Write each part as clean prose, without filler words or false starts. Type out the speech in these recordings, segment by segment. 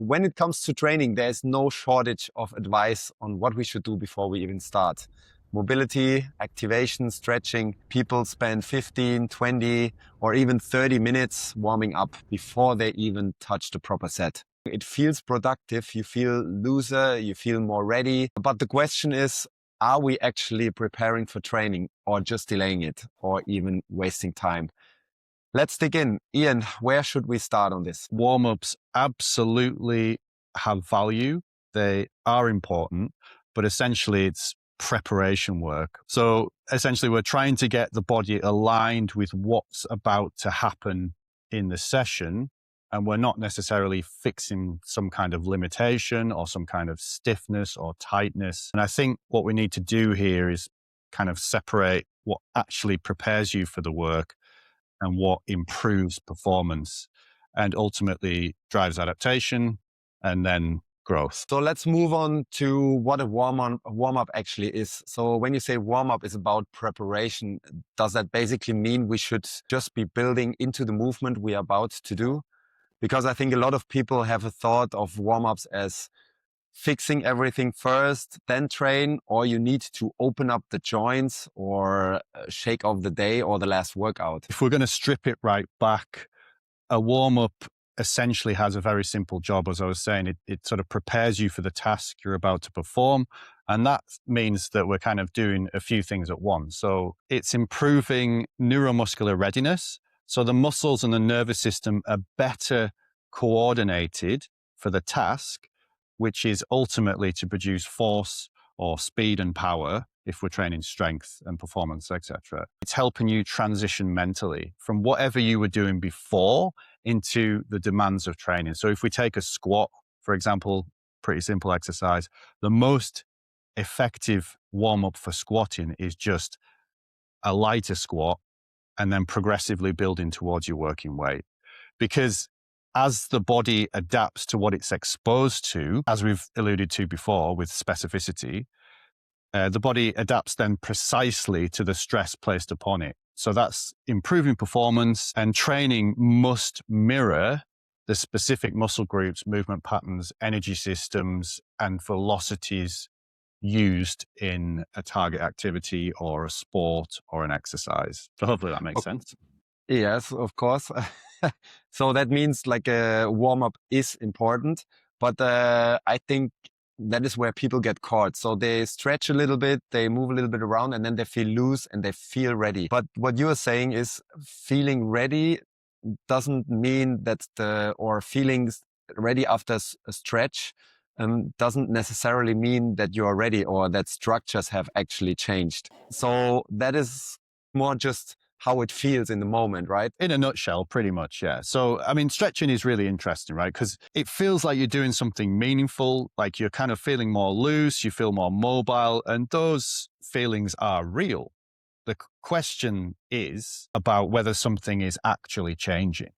when it comes to training, there's no shortage of advice on what we should do before we even start. Mobility, activation, stretching. People spend 15, 20, or even 30 minutes warming up before they even touch the proper set. It feels productive, you feel looser, you feel more ready. But the question is, are we actually preparing for training or just delaying it or even wasting time? Let's dig in. Ian, where should we start on this? Warm-ups absolutely have value. They are important, but essentially it's preparation work. So essentially we're trying to get the body aligned with what's about to happen in the session. And we're not necessarily fixing some kind of limitation or some kind of stiffness or tightness. And I think what we need to do here is kind of separate what actually prepares you for the work and what improves performance and ultimately drives adaptation and then growth. So let's move on to what a warm-up actually is. So when you say warm-up is about preparation, does that basically mean we should just be building into the movement we are about to do? Because I think a lot of people have a thought of warm-ups as fixing everything first, then train, or you need to open up the joints or shake off the day or the last workout. If we're going to strip it right back, a warm-up essentially has a very simple job. As I was saying, it sort of prepares you for the task you're about to perform. And that means that we're kind of doing a few things at once. So it's improving neuromuscular readiness. So the muscles and the nervous system are better coordinated for the task, which is ultimately to produce force or speed and power if we're training strength and performance, etc. It's helping you transition mentally from whatever you were doing before into the demands of training. So if we take a squat, for example, pretty simple exercise, the most effective warm-up for squatting is just a lighter squat and then progressively building towards your working weight. Because as the body adapts to what it's exposed to, as we've alluded to before with specificity, the body adapts then precisely to the stress placed upon it. So that's improving performance, and training must mirror the specific muscle groups, movement patterns, energy systems, and velocities used in a target activity or a sport or an exercise. So hopefully that makes sense. Yes, of course. So that means like a warm-up is important, but I think that is where people get caught. So they stretch a little bit, they move a little bit around, and then they feel loose and they feel ready. But what you are saying is feeling ready doesn't mean that or feeling ready after a stretch doesn't necessarily mean that you are ready or that structures have actually changed. So that is more just how it feels in the moment, right? In a nutshell, pretty much, yeah. So, I mean, stretching is really interesting, right? Because it feels like you're doing something meaningful, like you're kind of feeling more loose, you feel more mobile, and those feelings are real. The question is about whether something is actually changing.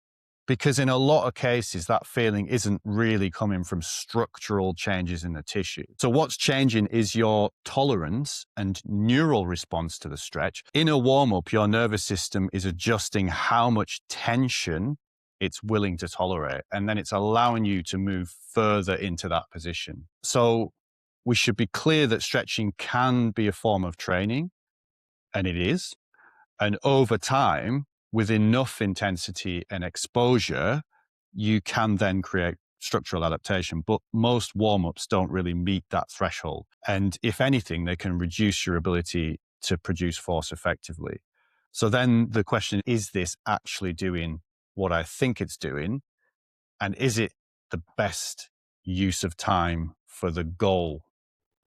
Because in a lot of cases, that feeling isn't really coming from structural changes in the tissue. So what's changing is your tolerance and neural response to the stretch. In a warm-up, your nervous system is adjusting how much tension it's willing to tolerate, and then it's allowing you to move further into that position. So we should be clear that stretching can be a form of training, and it is. And over time, with enough intensity and exposure, you can then create structural adaptation. But most warm-ups don't really meet that threshold. And if anything, they can reduce your ability to produce force effectively. So then the question, is this actually doing what I think it's doing? And is it the best use of time for the goal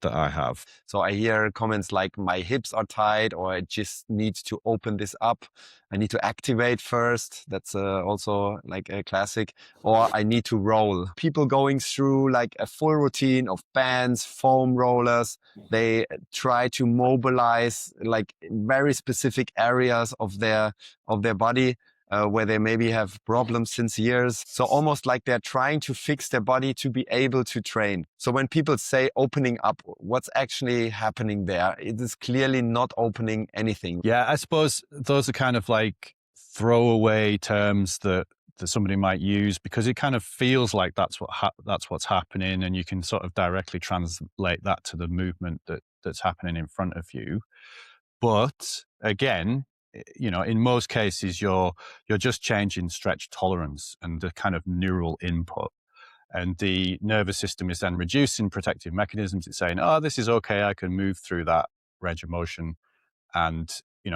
that I have? So I hear comments like my hips are tight, or I just need to open this up. I need to activate first. That's also like a classic. Or I need to roll. People going through like a full routine of bands, foam rollers. They try to mobilize like very specific areas of their body. Where they maybe have problems since years. So almost like they're trying to fix their body to be able to train. So when people say opening up, what's actually happening there? It is clearly not opening anything. Yeah, I suppose those are kind of like throwaway terms that that somebody might use, because it kind of feels like that's what's happening, and you can sort of directly translate that to the movement that's happening in front of you. But again, in most cases, you're just changing stretch tolerance and the kind of neural input. And the nervous system is then reducing protective mechanisms. It's saying, oh, this is okay. I can move through that range of motion. And,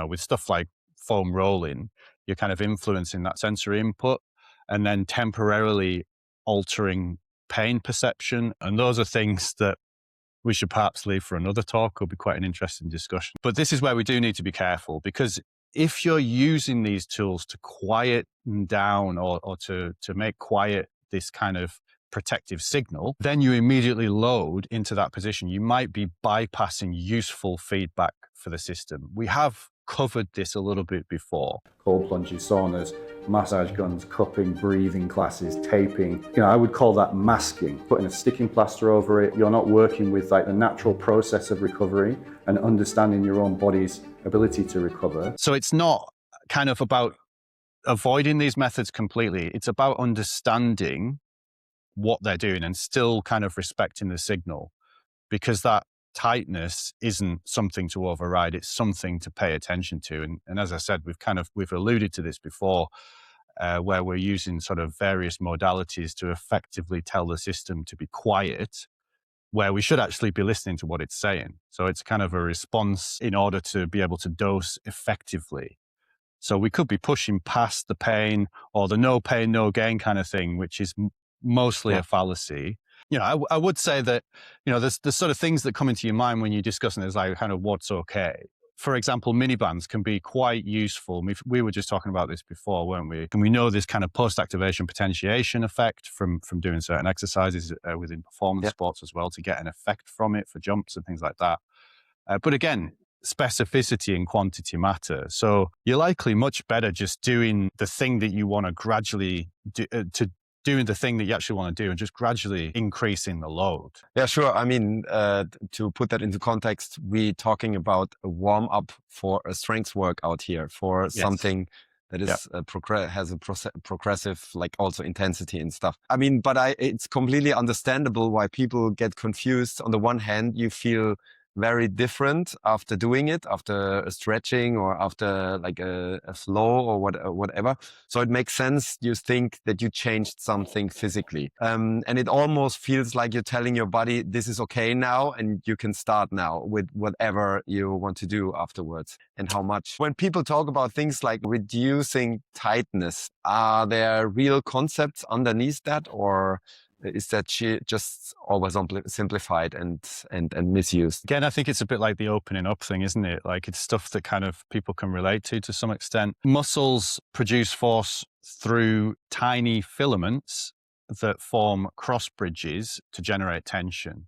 with stuff like foam rolling, you're kind of influencing that sensory input and then temporarily altering pain perception. And those are things that we should perhaps leave for another talk. It'll be quite an interesting discussion. But this is where we do need to be careful, because if you're using these tools to quiet down or to make quiet this kind of protective signal, then you immediately load into that position. You might be bypassing useful feedback for the system. We have covered this a little bit before. Cold plunges, saunas, massage guns, cupping, breathing classes, taping. I would call that masking. Putting a sticking plaster over it. You're not working with like the natural process of recovery and understanding your own body's ability to recover. So it's not kind of about avoiding these methods completely. It's about understanding what they're doing and still kind of respecting the signal, because that tightness isn't something to override. It's something to pay attention to. And as I said, we've alluded to this before, where we're using sort of various modalities to effectively tell the system to be quiet, where we should actually be listening to what it's saying. So it's kind of a response in order to be able to dose effectively. So we could be pushing past the pain or the no pain, no gain kind of thing, which is mostly a fallacy. I would say that, there's sort of things that come into your mind when you're discussing this, like kind of what's okay. For example, mini bands can be quite useful. We were just talking about this before, weren't we? And we know this kind of post-activation potentiation effect from doing certain exercises within performance sports as well, to get an effect from it for jumps and things like that. But again, specificity and quantity matter. So you're likely much better just doing the thing that you want to gradually do, doing the thing that you actually want to do and just gradually increasing the load. Yeah, sure. I mean, to put that into context, we're talking about a warm up for a strength workout here, for something that is has a progressive, like also intensity and stuff. I mean, but it's completely understandable why people get confused. On the one hand, you feel very different after doing it, after a stretching or after like a flow or whatever. So it makes sense. You think that you changed something physically. And it almost feels like you're telling your body, this is okay now, and you can start now with whatever you want to do afterwards and how much. When people talk about things like reducing tightness, are there real concepts underneath that, or is that just always simplified and misused? Again, I think it's a bit like the opening up thing, isn't it? Like, it's stuff that kind of people can relate to some extent. Muscles produce force through tiny filaments that form cross bridges to generate tension.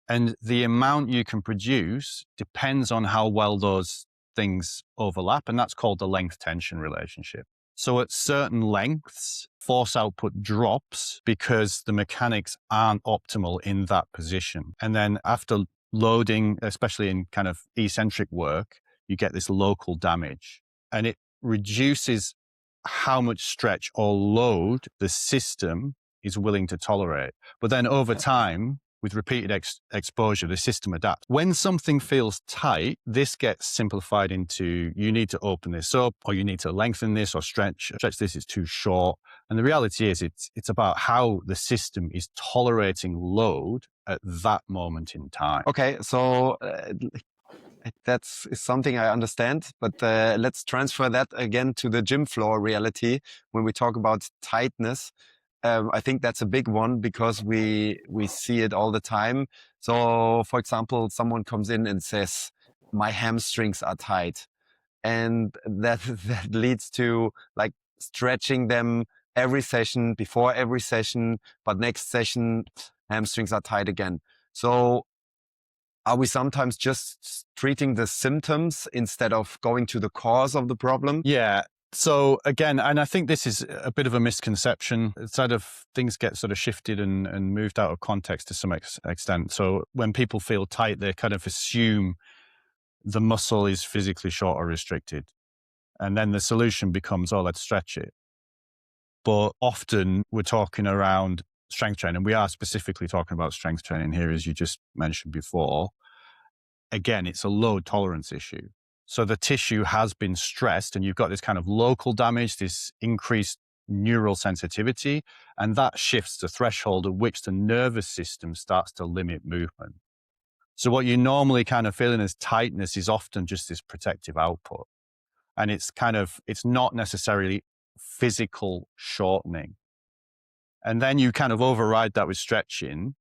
And the amount you can produce depends on how well those things overlap. And that's called the length tension relationship. So at certain lengths, force output drops because the mechanics aren't optimal in that position. And then after loading, especially in kind of eccentric work, you get this local damage. And it reduces how much stretch or load the system is willing to tolerate. But then over time, with repeated exposure, the system adapts. When something feels tight, this gets simplified into, you need to open this up, or you need to lengthen this, or stretch this is too short. And the reality is it's about how the system is tolerating load at that moment in time. Okay, so that's something I understand, but let's transfer that again to the gym floor reality when we talk about tightness. I think that's a big one because we see it all the time. So, for example, someone comes in and says, "My hamstrings are tight," and that leads to like stretching them every session, before every session, but next session hamstrings are tight again. So, are we sometimes just treating the symptoms instead of going to the cause of the problem? Yeah. So again, and I think this is a bit of a misconception. Sort of things get sort of shifted and moved out of context to some extent. So when people feel tight, they kind of assume the muscle is physically short or restricted. And then the solution becomes, oh, let's stretch it. But often we're talking around strength training. We are specifically talking about strength training here, as you just mentioned before. Again, it's a load tolerance issue. So the tissue has been stressed and you've got this kind of local damage, this increased neural sensitivity, and that shifts the threshold at which the nervous system starts to limit movement. So what you're normally kind of feeling as tightness is often just this protective output. And it's not necessarily physical shortening. And then you kind of override that with stretching,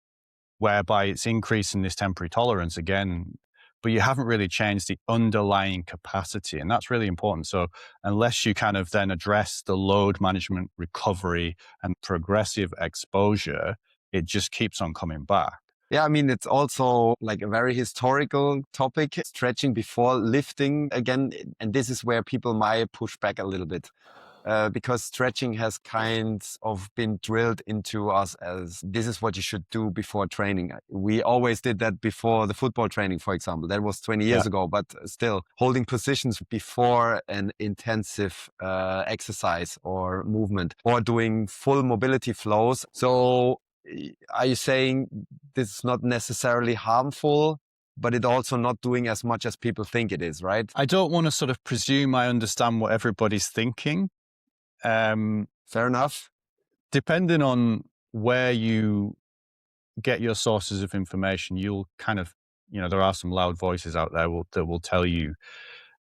whereby it's increasing this temporary tolerance again, but you haven't really changed the underlying capacity. And that's really important. So unless you kind of then address the load management, recovery, and progressive exposure, it just keeps on coming back. Yeah, I mean, it's also like a very historical topic, stretching before lifting again. And this is where people might push back a little bit. Because stretching has kind of been drilled into us as this is what you should do before training. We always did that before the football training, for example. That was 20 years ago, but still holding positions before an intensive exercise or movement or doing full mobility flows. So are you saying this is not necessarily harmful, but it also not doing as much as people think it is, right? I don't want to sort of presume I understand what everybody's thinking. Fair enough. Depending on where you get your sources of information, you'll kind of, there are some loud voices out there that will tell you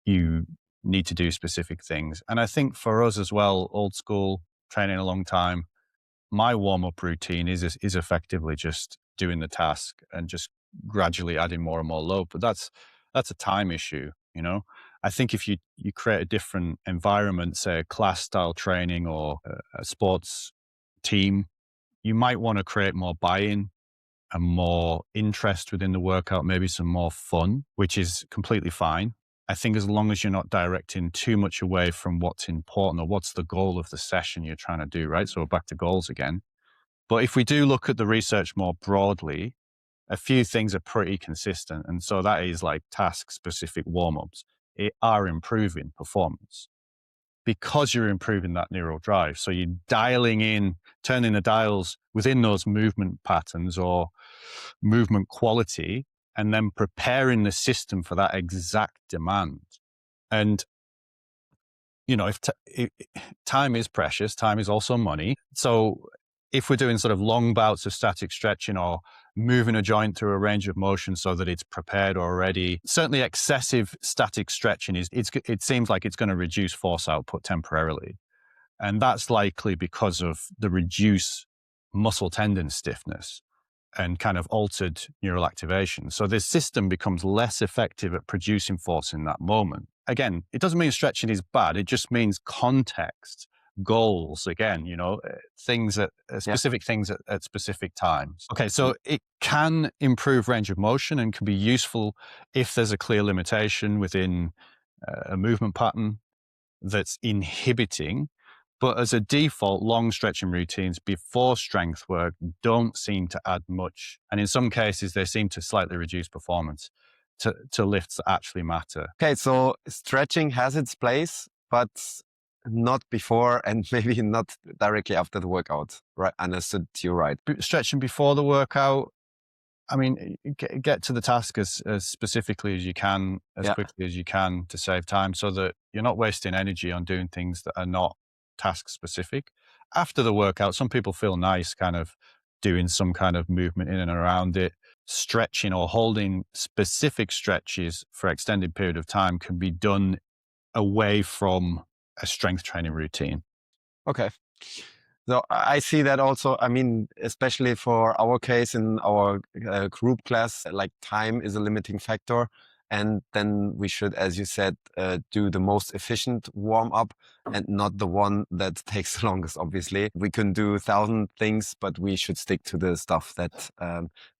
need to do specific things. And I think for us as well, old school, training a long time, my warm-up routine is effectively just doing the task and just gradually adding more and more load. But that's a time issue, I think if you create a different environment, say a class style training or a sports team, you might want to create more buy-in and more interest within the workout, maybe some more fun, which is completely fine. I think as long as you're not directing too much away from what's important or what's the goal of the session you're trying to do, right? So we're back to goals again. But if we do look at the research more broadly, a few things are pretty consistent. And so that is like task-specific warm-ups. It are improving performance because you're improving that neural drive. So you're dialing in, turning the dials within those movement patterns or movement quality, and then preparing the system for that exact demand. And, if time is precious, time is also money. So if we're doing sort of long bouts of static stretching or moving a joint through a range of motion so that it's prepared already, certainly excessive static stretching it seems like it's going to reduce force output temporarily. And that's likely because of the reduced muscle tendon stiffness and kind of altered neural activation. So this system becomes less effective at producing force in that moment. Again, it doesn't mean stretching is bad. It just means context, goals, again, things specific things at specific times. Okay, so it can improve range of motion and can be useful if there's a clear limitation within a movement pattern that's inhibiting. But as a default, long stretching routines before strength work don't seem to add much. And in some cases, they seem to slightly reduce performance to lifts that actually matter. Okay, so stretching has its place, but not before and maybe not directly after the workout, right? Understood you right. Stretching before the workout, I mean, get to the task as specifically as you can, as quickly as you can to save time so that you're not wasting energy on doing things that are not task specific. After the workout, some people feel nice kind of doing some kind of movement in and around it. Stretching or holding specific stretches for extended period of time can be done away from a strength training routine. Okay. So I see that also, I mean, especially for our case in our group class, like time is a limiting factor. And then we should, as you said, do the most efficient warm up and not the one that takes the longest, obviously. We can do 1,000 things, but we should stick to the stuff that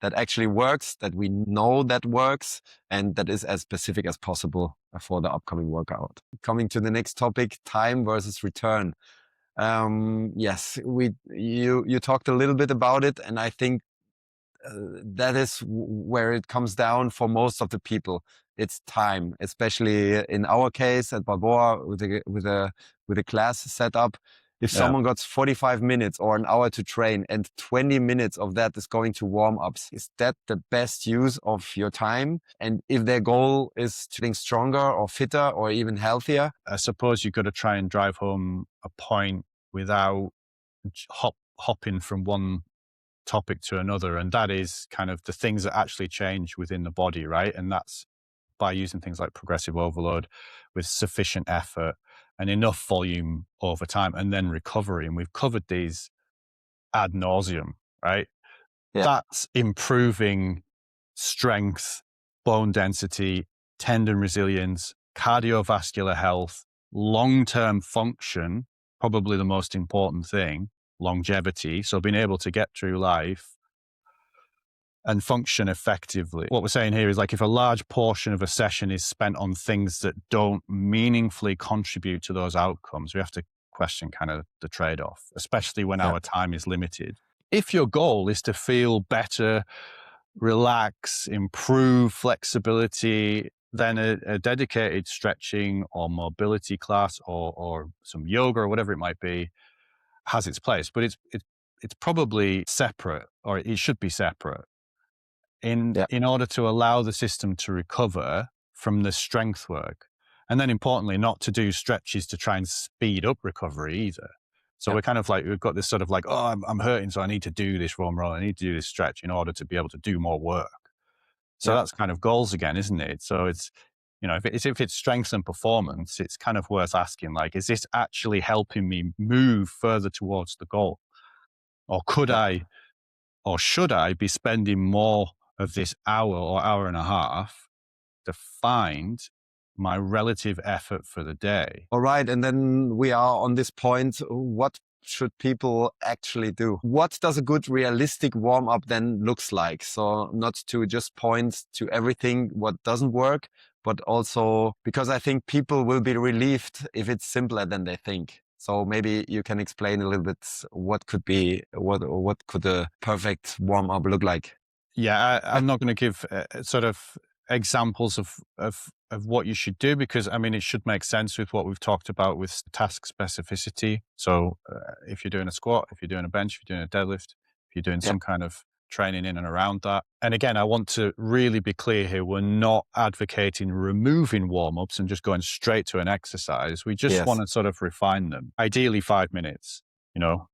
actually works, that we know that works, and that is as specific as possible for the upcoming workout. Coming to the next topic, time versus return. Yes, you talked a little bit about it, and I think that is where it comes down for most of the people. It's time, especially in our case at Balboa with a class setup. If Yeah. someone got 45 minutes or an hour to train and 20 minutes of that is going to warm-ups, is that the best use of your time? And if their goal is to getting stronger or fitter or even healthier? I suppose you've got to try and drive home a point without hopping from one topic to another. And that is kind of the things that actually change within the body, right? And that's by using things like progressive overload with sufficient effort and enough volume over time, and then recovery. And we've covered these ad nauseum, right? Yeah. That's improving strength, bone density, tendon resilience, cardiovascular health, long-term function, probably the most important thing, longevity. So being able to get through life and function effectively. What we're saying here is, like, if a large portion of a session is spent on things that don't meaningfully contribute to those outcomes, we have to question kind of the trade-off, especially when our time is limited. If your goal is to feel better, relax, improve flexibility, then a dedicated stretching or mobility class or some yoga or whatever it might be has its place, but it's probably separate, or it should be separate in order to allow the system to recover from the strength work. And then importantly, not to do stretches to try and speed up recovery either. So we're kind of like, we've got this sort of like, oh, I'm hurting, so I need to do this foam roll, I need to do this stretch in order to be able to do more work. So that's kind of goals again, isn't it? So it's, you know, if it's strength and performance, it's kind of worth asking, like, is this actually helping me move further towards the goal? Or could I, or should I be spending more of this hour or hour and a half to find my relative effort for the day? All right. And then we are on this point. What should people actually do? What does a good realistic warm-up then looks like? So not to just point to everything what doesn't work, but also because I think people will be relieved if it's simpler than they think. So maybe you can explain a little bit what could a perfect warm-up look like? Yeah, I'm not going to give sort of examples of what you should do, because I mean, it should make sense with what we've talked about with task specificity. So if you're doing a squat, if you're doing a bench, if you're doing a deadlift, if you're doing some kind of training in and around that. And again, I want to really be clear here. We're not advocating removing warm-ups and just going straight to an exercise. We just want to sort of refine them. Ideally 5 minutes, you know.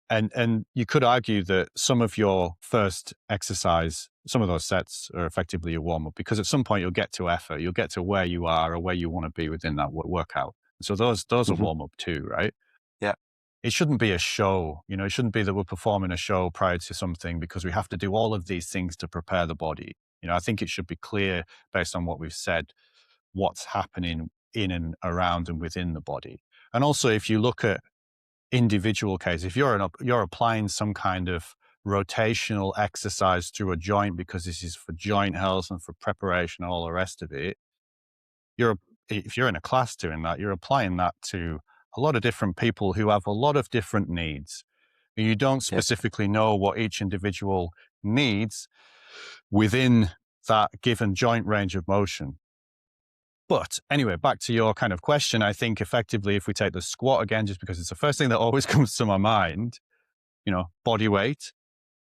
And you could argue that some of your first exercise, some of those sets are effectively a warm-up, because at some point you'll get to effort, you'll get to where you are or where you want to be within that workout. So those are warm-up too, right? Yeah. It shouldn't be a show, you know, it shouldn't be that we're performing a show prior to something because we have to do all of these things to prepare the body. You know, I think it should be clear based on what we've said, what's happening in and around and within the body. And also, if you look at individual case, if you're applying some kind of rotational exercise through a joint because this is for joint health and for preparation and all the rest of it, if you're in a class doing that, you're applying that to a lot of different people who have a lot of different needs. You don't specifically know what each individual needs within that given joint range of motion. But anyway, back to your kind of question, I think effectively, if we take the squat again, just because it's the first thing that always comes to my mind, you know, body weight,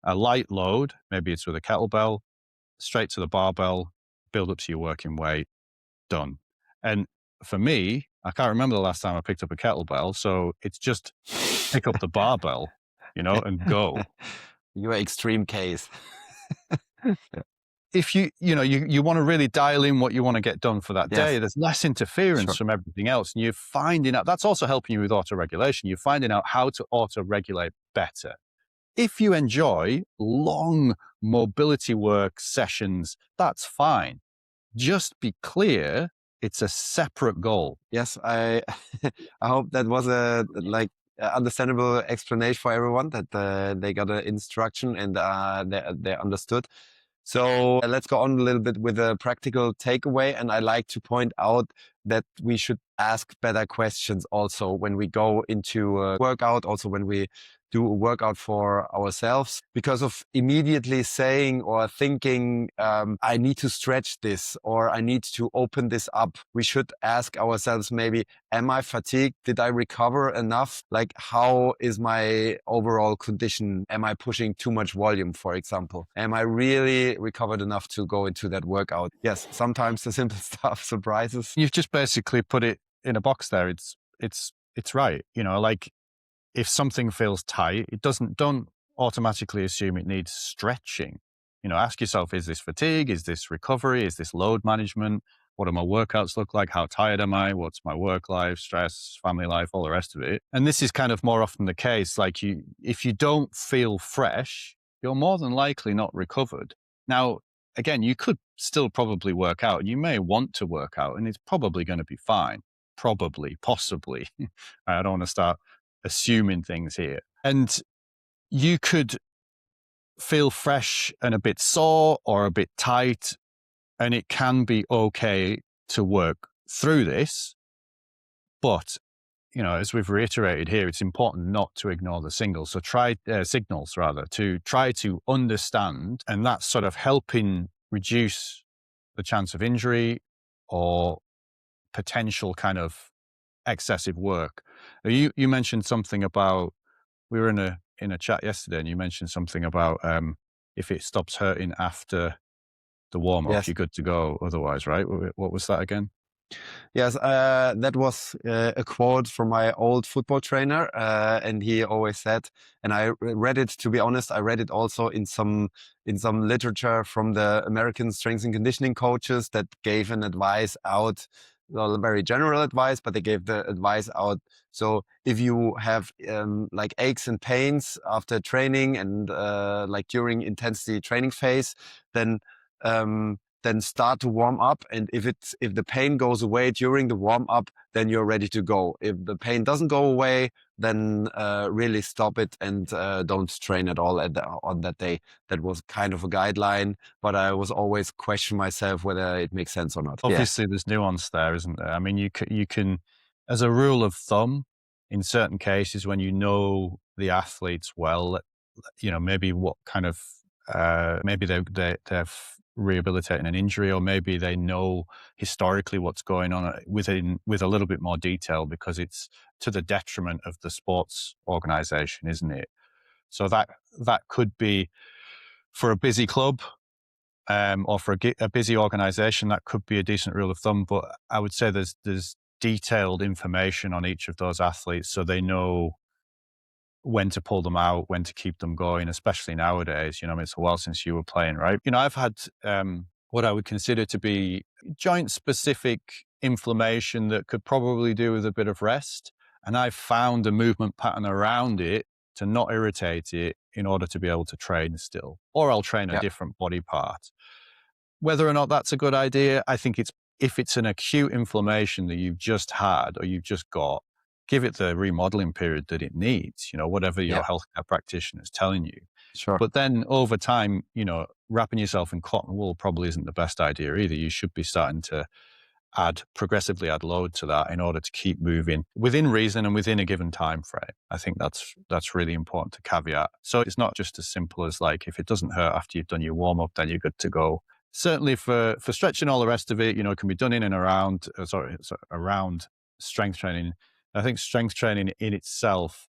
a light load, maybe it's with a kettlebell, straight to the barbell, build up to your working weight, done. And for me, I can't remember the last time I picked up a kettlebell. So it's just pick up the barbell, you know, and go. Your extreme case. If you want to really dial in what you want to get done for that day, there's less interference from everything else. And you're finding out, that's also helping you with auto-regulation. You're finding out how to auto-regulate better. If you enjoy long mobility work sessions, that's fine. Just be clear, it's a separate goal. Yes, I hope that was a understandable explanation for everyone, that they got an instruction and they understood. So let's go on a little bit with a practical takeaway. And I like to point out that we should ask better questions also when we go into a workout, also when we do a workout for ourselves, because of immediately saying or thinking, I need to stretch this or I need to open this up. We should ask ourselves maybe, am I fatigued? Did I recover enough? Like, how is my overall condition? Am I pushing too much volume, for example? Am I really recovered enough to go into that workout? Yes, sometimes the simple stuff surprises. You've just basically put it in a box there. It's right. Like, if something feels tight, don't automatically assume it needs stretching. Ask yourself, is this fatigue? Is this recovery? Is this load management? What do my workouts look like? How tired am I? What's my work life, stress, family life, all the rest of it? And this is kind of more often the case. Like, if you don't feel fresh, you're more than likely not recovered. Now, again, you could still probably work out, and you may want to work out, and it's probably going to be fine. Probably, possibly. I don't want to start assuming things here. And you could feel fresh and a bit sore or a bit tight, and it can be okay to work through this. But, as we've reiterated here, it's important not to ignore the signals. So signals rather, to try to understand, and that's sort of helping reduce the chance of injury or potential kind of excessive work. You mentioned something about, we were in a chat yesterday, and you mentioned something about if it stops hurting after the warm up, Yes. you're good to go. Otherwise, right? What was that again? Yes, that was a quote from my old football trainer, and he always said, and I read it. To be honest, I read it also in some literature from the American strength and conditioning coaches that gave an advice out. Well, very general advice, but they gave the advice out. So if you have like aches and pains after training and like during intensity training phase, then start to warm up. And if the pain goes away during the warm up, then you're ready to go. If the pain doesn't go away, then really stop it and don't train at all on that day. That was kind of a guideline, but I was always question myself whether it makes sense or not. Obviously, there's nuance there, isn't there? I mean, you can, as a rule of thumb, in certain cases, when you know the athletes well, maybe what kind of maybe they're rehabilitating an injury, or maybe they know historically what's going on with a little bit more detail, because it's to the detriment of the sports organization, isn't it? So that could be for a busy club, or for a busy organization, that could be a decent rule of thumb. But I would say there's detailed information on each of those athletes, so they know when to pull them out, when to keep them going, especially nowadays. It's a while since you were playing, right? I've had what I would consider to be joint-specific inflammation that could probably do with a bit of rest. And I've found a movement pattern around it to not irritate it in order to be able to train still. Or I'll train a different body part. Whether or not that's a good idea, I think if it's an acute inflammation that you've just had or you've just got, give it the remodeling period that it needs, whatever your healthcare practitioner is telling you. Sure. But then over time, wrapping yourself in cotton wool probably isn't the best idea either. You should be starting to progressively add load to that in order to keep moving within reason and within a given time frame. I think that's really important to caveat. So it's not just as simple as like, if it doesn't hurt after you've done your warm up, then you're good to go. Certainly for stretching, all the rest of it, it can be done in and around, around strength training. I think strength training in itself,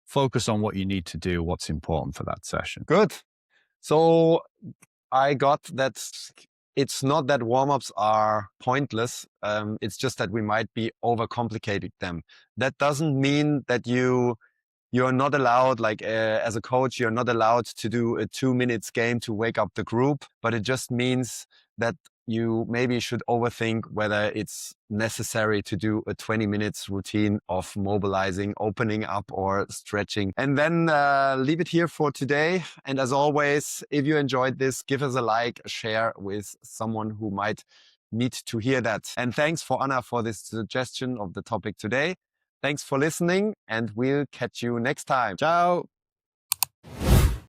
focus on what you need to do, what's important for that session. Good. So I got that it's not that warm-ups are pointless. It's just that we might be overcomplicating them. That doesn't mean that you're not allowed, like as a coach, you're not allowed to do a 2 minutes game to wake up the group, but it just means that you maybe should overthink whether it's necessary to do a 20 minutes routine of mobilizing, opening up, or stretching. And then leave it here for today. And as always, if you enjoyed this, give us a like, share with someone who might need to hear that. And thanks for Anna for this suggestion of the topic today. Thanks for listening, and we'll catch you next time. Ciao.